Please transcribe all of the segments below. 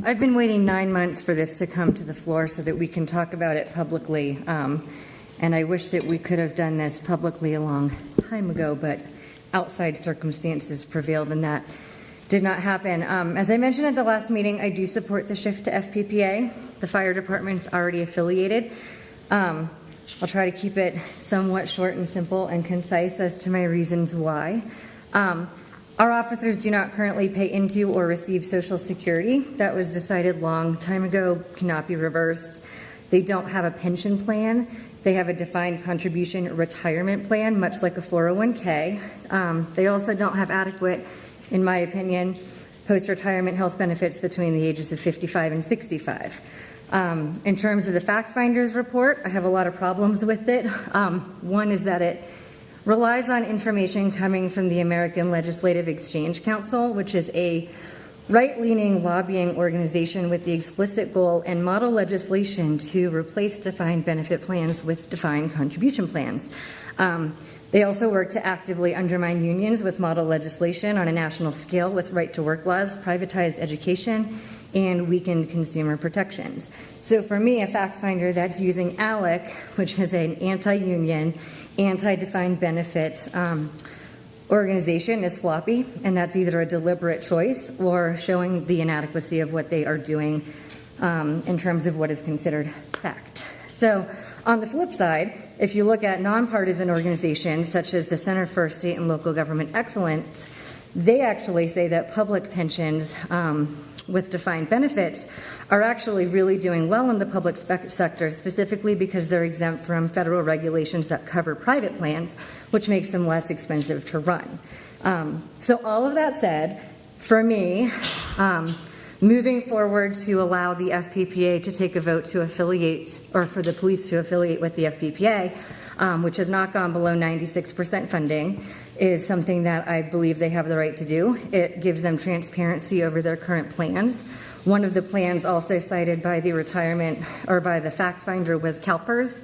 I've been waiting 9 months for this to come to the floor so that we can talk about it publicly. And I wish that we could have done this publicly a long time ago, but outside circumstances prevailed and that did not happen. As I mentioned at the last meeting, I do support the shift to FPPA. The fire department's already affiliated. I'll try to keep it somewhat short and simple and concise as to my reasons why. Our officers do not currently pay into or receive Social Security. That was decided long time ago, cannot be reversed. They don't have a pension plan. They have a defined contribution retirement plan, much like a 401k. They also don't have adequate, in my opinion, post-retirement health benefits between the ages of 55 and 65. In terms of the fact finder's report, I have a lot of problems with it. One is that it relies on information coming from the American Legislative Exchange Council, which is a right-leaning lobbying organization with the explicit goal and model legislation to replace defined benefit plans with defined contribution plans. They also work to actively undermine unions with model legislation on a national scale with right-to-work laws, privatized education, and weakened consumer protections. So for me, a fact finder that's using ALEC, which is an anti-union, anti-defined benefit organization, is sloppy, and that's either a deliberate choice or showing the inadequacy of what they are doing in terms of what is considered fact. So on the flip side, if you look at nonpartisan organizations such as the Center for State and Local Government Excellence, they actually say that public pensions with defined benefits are actually really doing well in the public sector, specifically because they're exempt from federal regulations that cover private plans, which makes them less expensive to run. So all of that said, for me, moving forward to allow the FPPA to take a vote to affiliate, or for the police to affiliate with the FPPA, which has not gone below 96% funding, is something that I believe they have the right to do. It gives them transparency over their current plans. One of the plans also cited by the retirement, or by the fact finder, was CalPERS.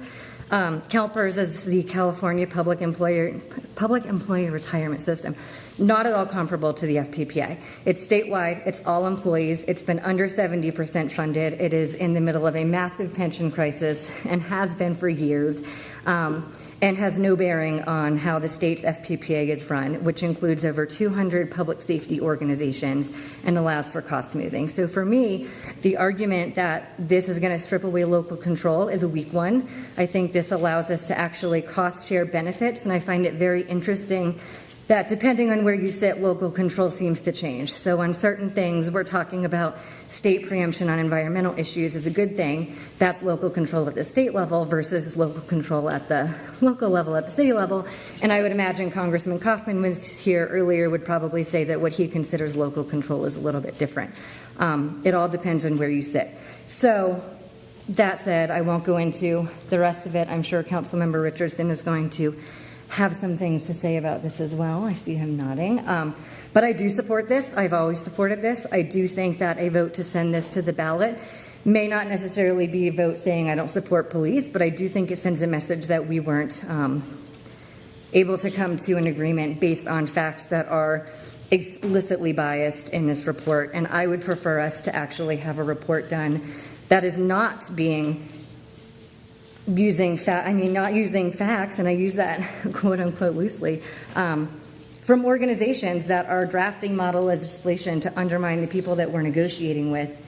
CalPERS is the California Public Employee Retirement System. Not at all comparable to the FPPA. It's statewide, it's all employees, it's been under 70% funded, it is in the middle of a massive pension crisis and has been for years, and has no bearing on how the state's FPPA is run, which includes over 200 public safety organizations and allows for cost smoothing. So for me, the argument that this is going to strip away local control is a weak one. I think this allows us to actually cost share benefits, and I find it very interesting that depending on where you sit, local control seems to change. So on certain things, we're talking about state preemption on environmental issues is a good thing. That's local control at the state level versus local control at the local level, at the city level. And I would imagine Congressman Kaufman was here earlier would probably say that what he considers local control is a little bit different. It all depends on where you sit. So that said, I won't go into the rest of it. I'm sure Councilmember Richardson is going to have some things to say about this as well. I see him nodding. But I do support this. I've always supported this. I do think that a vote to send this to the ballot may not necessarily be a vote saying I don't support police, but I do think it sends a message that we weren't able to come to an agreement based on facts that are explicitly biased in this report. And I would prefer us to actually have a report done that is not being not using facts, and I use that quote unquote loosely, from organizations that are drafting model legislation to undermine the people that we're negotiating with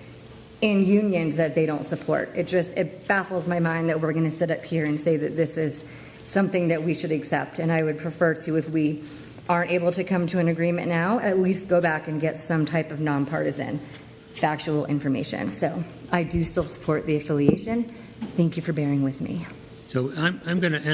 in unions that they don't support. It baffles my mind that we're going to sit up here and say that this is something that we should accept. And I would prefer to, if we aren't able to come to an agreement now, at least go back and get some type of nonpartisan factual information. So I do still support the affiliation. Thank you for bearing with me. So I'm going to